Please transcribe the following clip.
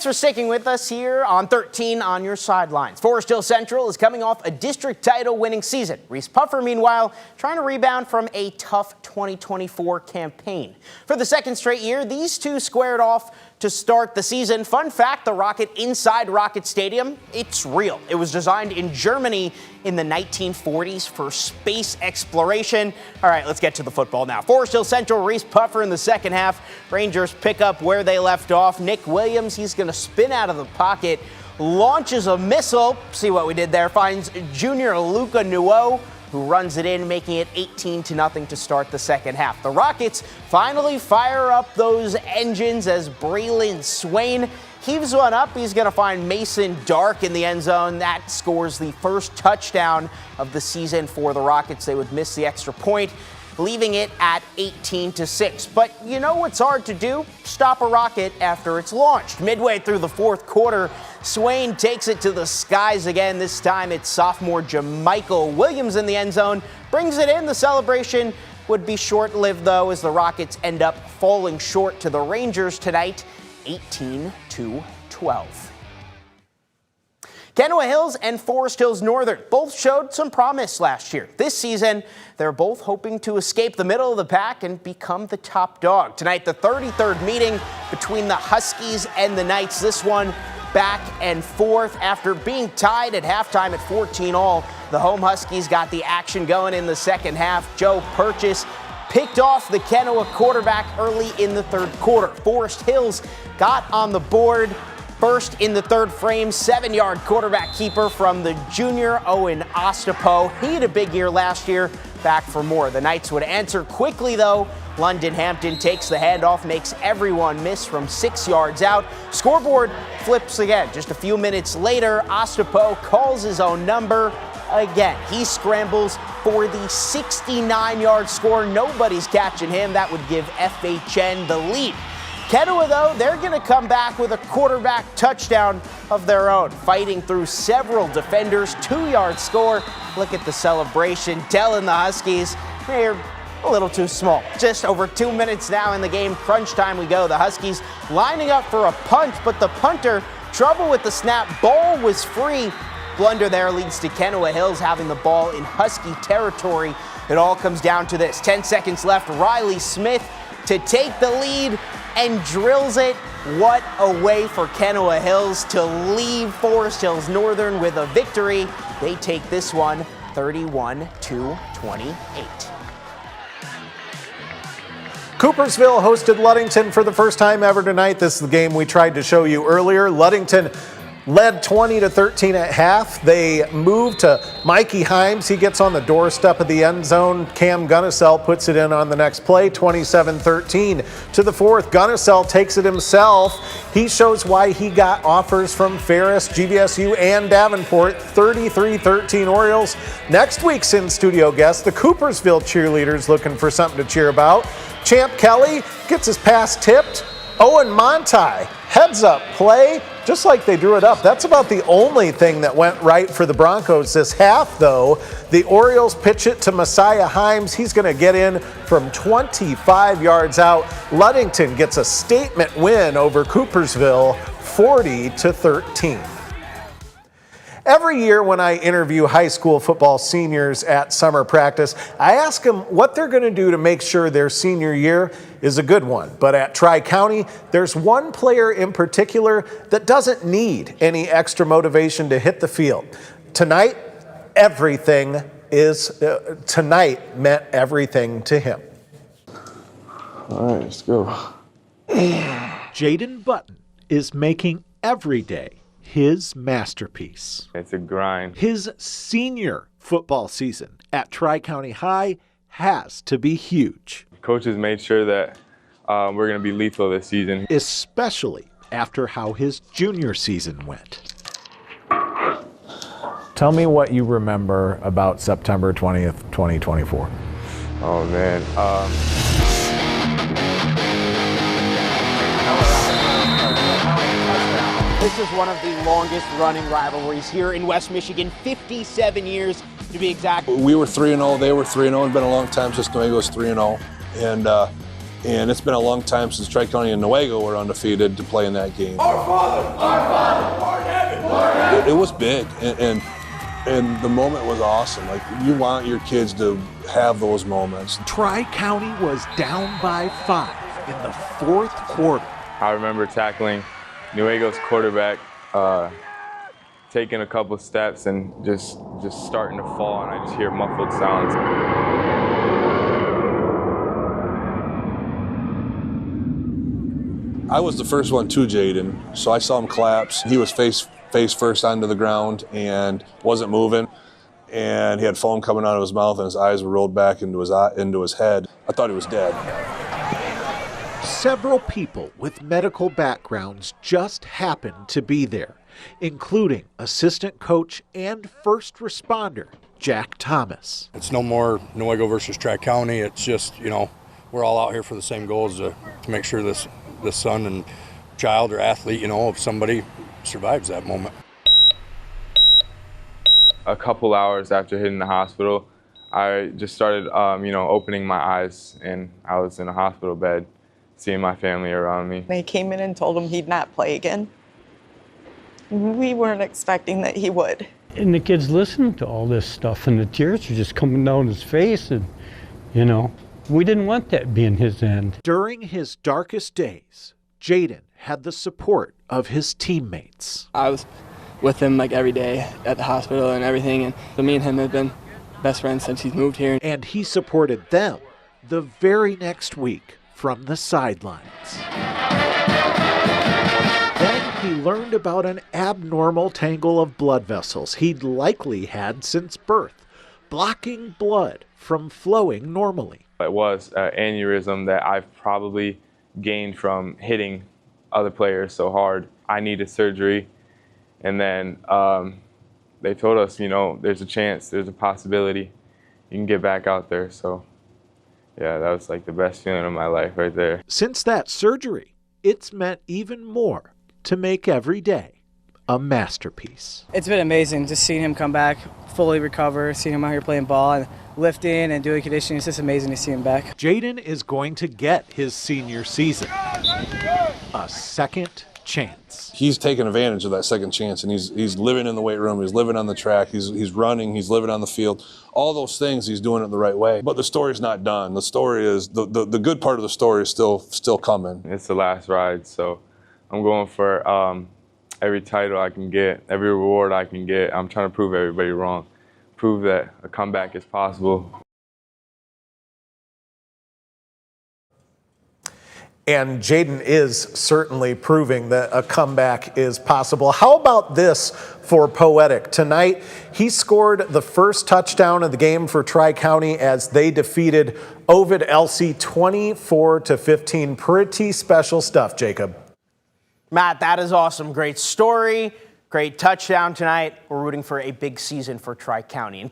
Thanks for sticking with us here on 13 On Your Sidelines. Forest Hill Central is coming off a district title winning season. Reese Puffer, meanwhile, trying to rebound from a tough 2024 campaign. For the second straight year, these two squared off to start the season. Fun fact, the rocket inside Rocket Stadium, it's real. It was designed in Germany in the 1940s for space exploration. All right, let's get to the football now. Forest Hill Central, Reese Puffer in the second half. Rangers pick up where they left off. Nick Williams, he's going to spin out of the pocket, launches a missile. See what we did there. Finds junior Luca Nuo, who runs it in, making it 18-0 to start the second half. The Rockets finally fire up those engines as Braylon Swain heaves one up. He's going to find Mason Dark in the end zone. That scores the first touchdown of the season for the Rockets. They would miss the extra point, leaving it at 18-6. But you know what's hard to do? Stop a rocket after it's launched. Midway through the fourth quarter, Swain takes it to the skies again. This time it's sophomore Jamichael Williams in the end zone. Brings it in. The celebration would be short-lived, though, as the Rockets end up falling short to the Rangers tonight, 18-12. Kenowa Hills and Forest Hills Northern both showed some promise last year. This season, they're both hoping to escape the middle of the pack and become the top dog. Tonight, the 33rd meeting between the Huskies and the Knights. This one back and forth. After being tied at halftime at 14-all, the home Huskies got the action going in the second half. Joe Purchase picked off the Kenowa quarterback early in the third quarter. Forest Hills got on the board first in the third frame, 7-yard quarterback keeper from the junior Owen Ostapo. He had a big year last year, back for more. The Knights would answer quickly, though. London Hampton takes the handoff, makes everyone miss from 6 yards out. Scoreboard flips again. Just a few minutes later, Ostapo calls his own number again. He scrambles for the 69-yard score. Nobody's catching him. That would give FHN the lead. Kenowa, though, they're going to come back with a quarterback touchdown of their own, fighting through several defenders. 2-yard score. Look at the celebration, telling the Huskies they're a little too small. Just over 2 minutes now in the game. Crunch time we go. The Huskies lining up for a punt, but the punter, trouble with the snap. Ball was free. Blunder there leads to Kenowa Hills having the ball in Husky territory. It all comes down to this. 10 seconds left. Riley Smith to take the lead and drills it. What a way for Kenowa Hills to leave Forest Hills Northern with a victory. They take this one 31-28. Coopersville hosted Ludington for the first time ever tonight. This is the game we tried to show you earlier. Ludington led 20-13 at half. They moved to Mikey Himes. He gets on the doorstep of the end zone. Cam Gunnisell puts it in on the next play, 27-13. To the fourth, Gunnisell takes it himself. He shows why he got offers from Ferris, GVSU, and Davenport. 33-13 Orioles. Next week's in-studio guest, the Coopersville cheerleaders, looking for something to cheer about. Champ Kelly gets his pass tipped. Owen Monti, heads up play, just like they drew it up. That's about the only thing that went right for the Broncos this half, though. The Orioles pitch it to Messiah Himes. He's going to get in from 25 yards out. Ludington gets a statement win over Coopersville, 40-13. Every year when I interview high school football seniors at summer practice, I ask them what they're going to do to make sure their senior year is a good one. But at Tri-County, there's one player in particular that doesn't need any extra motivation to hit the field. Tonight meant everything to him. All right, let's go. Jaden Button is making every day his masterpiece. It's a grind. His senior football season at Tri-County High has to be huge. Coaches made sure that we're going to be lethal this season. Especially after how his junior season went. Tell me what you remember about September 20th, 2024. Oh, man. This is one of the longest running rivalries here in West Michigan, 57 years to be exact. We were 3-0, they were 3-0. It's been a long time since Nuevo was 3-0. And And it's been a long time since Tri-County and Newaygo were undefeated to play in that game. Our Father, art in heaven. It was big, and the moment was awesome. Like, you want your kids to have those moments. Tri-County was down by 5 in the fourth quarter. I remember tackling Newaygo's quarterback, taking a couple steps and just starting to fall, and I just hear muffled sounds. I was the first one to Jaden, so I saw him collapse. He was face first onto the ground and wasn't moving, and he had foam coming out of his mouth, and his eyes were rolled back into his head. I thought he was dead. Several people with medical backgrounds just happened to be there, including assistant coach and first responder Jack Thomas. It's no more Newaygo versus Tri-County. It's just, we're all out here for the same goals to make sure this son and child or athlete, if somebody survives that moment. A couple hours after hitting the hospital, I just started, opening my eyes, and I was in a hospital bed, seeing my family around me. They came in and told him he'd not play again. We weren't expecting that he would. And the kid's listening to all this stuff, and the tears are just coming down his face, and, we didn't want that being his end. During his darkest days, Jaden had the support of his teammates. I was with him every day at the hospital and everything, and so me and him have been best friends since he's moved here. And he supported them the very next week from the sidelines. Then he learned about an abnormal tangle of blood vessels he'd likely had since birth, blocking blood from flowing normally. It was an aneurysm that I've probably gained from hitting other players so hard. I needed surgery, and then they told us, there's a chance, there's a possibility you can get back out there. So yeah, that was the best feeling of my life right there. Since that surgery, it's meant even more to make every day a masterpiece. It's been amazing just seeing him come back, fully recover, seeing him out here playing ball and lifting and doing conditioning. It's just amazing to see him back. Jaden is going to get his senior season a second chance. He's taking advantage of that second chance, and he's living in the weight room, he's living on the track, he's running, he's living on the field. All those things, he's doing it the right way. But the story's not done. The story is, the good part of the story is still coming. It's the last ride, so I'm going for every title I can get, every reward I can get. I'm trying to prove everybody wrong, prove that a comeback is possible. And Jaden is certainly proving that a comeback is possible. How about this for Poetic? Tonight, he scored the first touchdown of the game for Tri-County as they defeated Ovid LC 24-15. Pretty special stuff, Jacob. Matt, that is awesome. Great story, great touchdown tonight. We're rooting for a big season for Tri-County. And